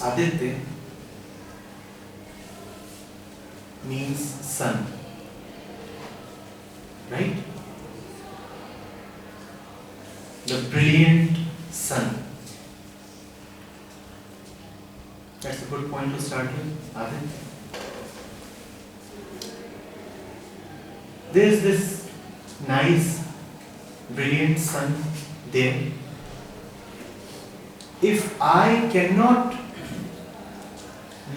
Aditya means sun, right? The brilliant sun. That's a good point to start with, Aditya. There's this nice, brilliant sun there. If I cannot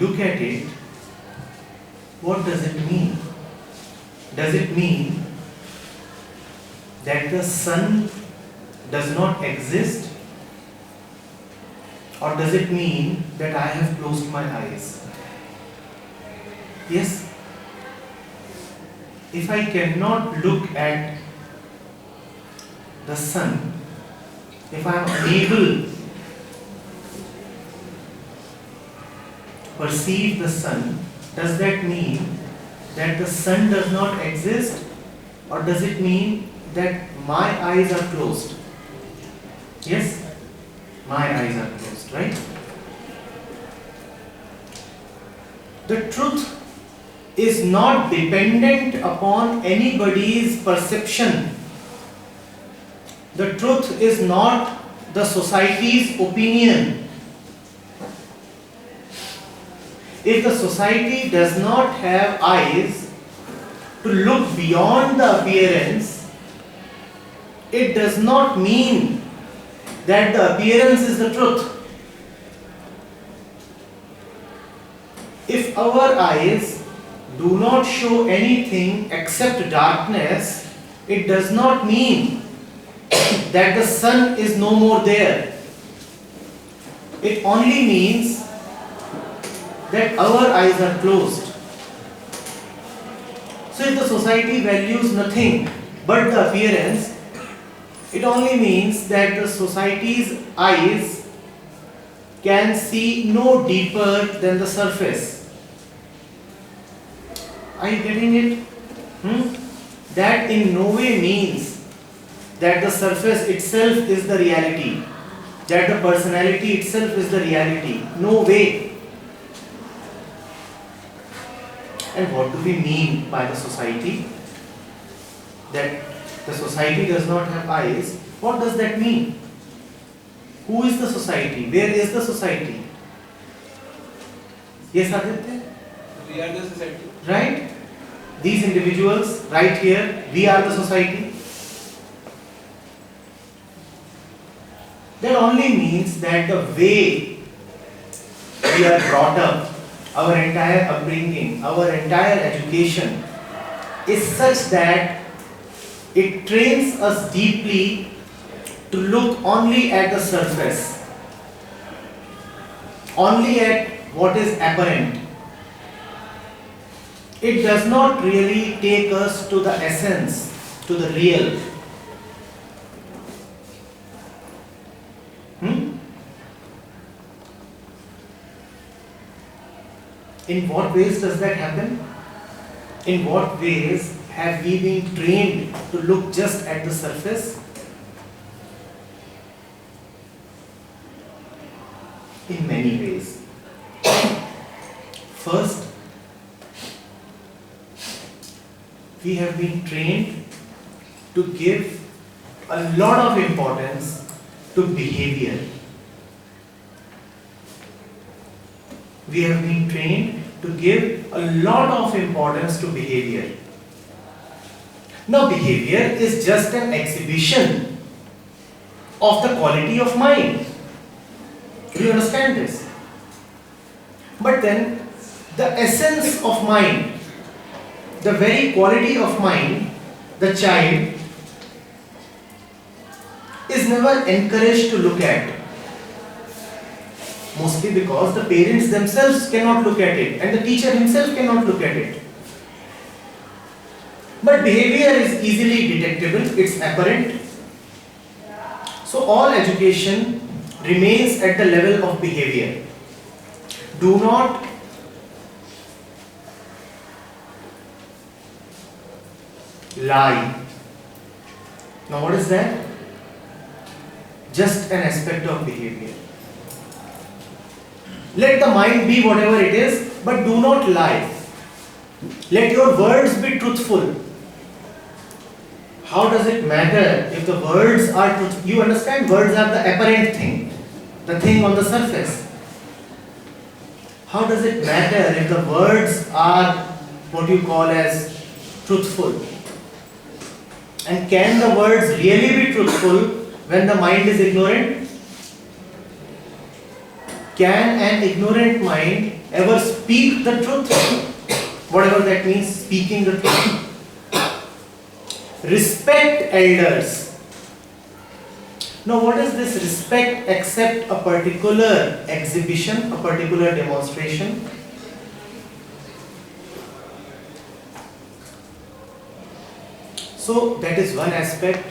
look at it, what does it mean? Does it mean that the sun does not exist? Or does it mean that I have closed my eyes? Yes? If I cannot look at the sun, if I am unable to perceive the sun, does that mean that the sun does not exist, or does it mean that my eyes are closed? Yes? My eyes are closed, right? The truth is not dependent upon anybody's perception. The truth is not the society's opinion. If the society does not have eyes to look beyond the appearance, it does not mean that the appearance is the truth. If our eyes do not show anything except darkness, it does not mean that the sun is no more there. It only means that our eyes are closed. So if the society values nothing but the appearance, it only means that the society's eyes can see no deeper than the surface. Are you getting it? That in no way means that the surface itself is the reality, that the personality itself is the reality. No way. And what do we mean by the society? That the society does not have eyes. What does that mean? Who is the society? Where is the society? Yes, Aditya? We are the society. Right? These individuals right here, we are the society. That only means that the way we are brought up, our entire upbringing, our entire education is such that it trains us deeply to look only at the surface, only at what is apparent. It does not really take us to the essence, to the real. In what ways does that happen? In what ways have we been trained to look just at the surface? In many ways. First, we have been trained to give a lot of importance to behavior. We have been trained to give a lot of importance to behavior. Now, behavior is just an exhibition of the quality of mind. Do you understand this? But then, the essence of mind, the very quality of mind, the child is never encouraged to look at. Mostly because the parents themselves cannot look at it and the teacher himself cannot look at it. But behavior is easily detectable, it's apparent. So all education remains at the level of behavior. Do not lie. Now what is that? Just an aspect of behavior. Let the mind be whatever it is, but do not lie. Let your words be truthful. How does it matter if the words are truthful? You understand, words are the apparent thing, the thing on the surface. How does it matter if the words are what you call as truthful? And can the words really be truthful when the mind is ignorant? Can an ignorant mind ever speak the truth? Whatever that means, speaking the truth. Respect elders. Now what is this respect except a particular exhibition, a particular demonstration? So that is one aspect.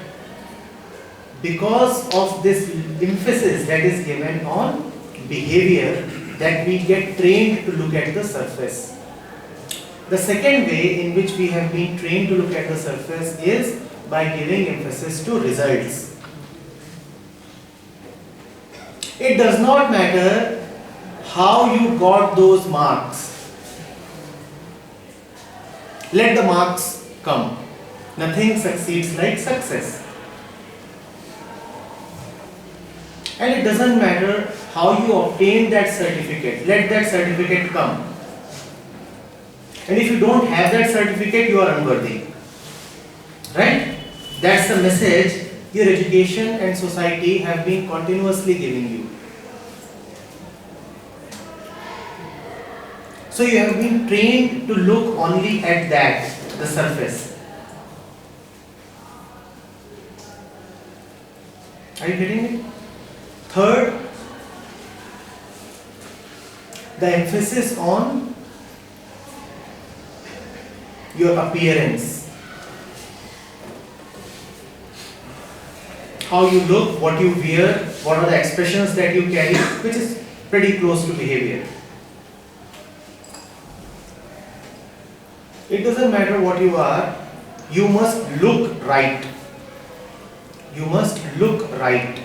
Because of this emphasis that is given on behavior, that we get trained to look at the surface. The second way in which we have been trained to look at the surface is by giving emphasis to results. It does not matter how you got those marks. Let the marks come. Nothing succeeds like success. And it doesn't matter how you obtain that certificate. Let that certificate come. And if you don't have that certificate, you are unworthy. Right? That's the message your education and society have been continuously giving you. So you have been trained to look only at that, the surface. Are you getting it? Third, the emphasis on your appearance. How you look, what you wear, what are the expressions that you carry, which is pretty close to behavior. It doesn't matter what you are, you must look right. You must look right.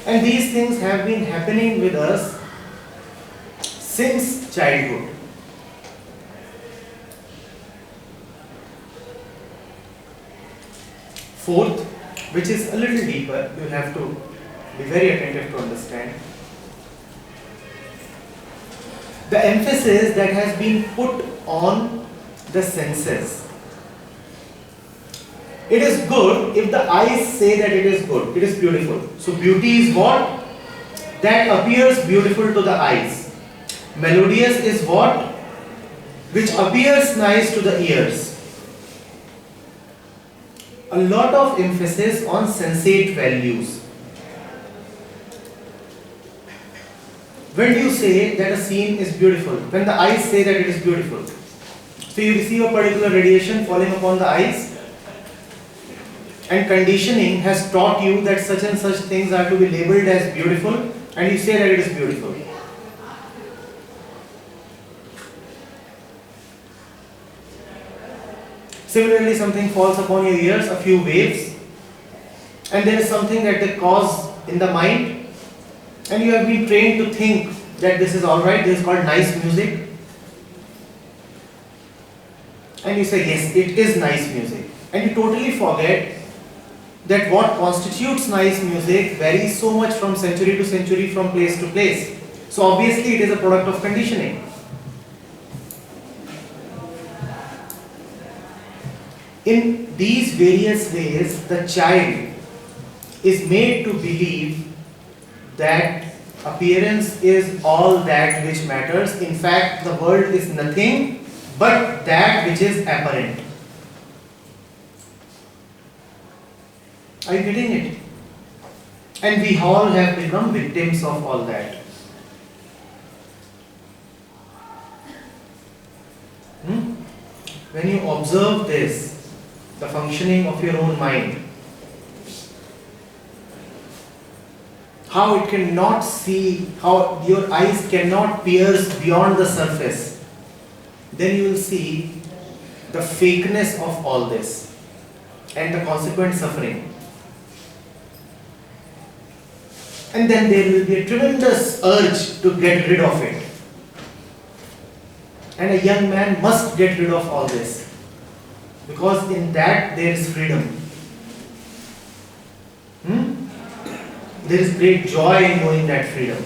And these things have been happening with us since childhood. Fourth, which is a little deeper, you have to be very attentive to understand. The emphasis that has been put on the senses. It is good if the eyes say that it is good, it is beautiful. So beauty is what? That appears beautiful to the eyes. Melodious is what? Which appears nice to the ears. A lot of emphasis on sensate values. When do you say that a scene is beautiful? When the eyes say that it is beautiful. So you receive a particular radiation falling upon the eyes, and conditioning has taught you that such and such things are to be labeled as beautiful, and you say that it is beautiful. Similarly, something falls upon your ears, a few waves, and there is something that they cause in the mind, and you have been trained to think that this is alright, this is called nice music, and you say yes, it is nice music, and you totally forget that what constitutes nice music varies so much from century to century, from place to place. So obviously it is a product of conditioning. In these various ways, the child is made to believe that appearance is all that which matters. In fact, the world is nothing but that which is apparent. Are you getting it? And we all have become victims of all that. When you observe this, the functioning of your own mind, how it cannot see, how your eyes cannot pierce beyond the surface, then you will see the fakeness of all this and the consequent suffering. And then there will be a tremendous urge to get rid of it. And a young man must get rid of all this, because in that there is freedom. There is great joy in knowing that freedom.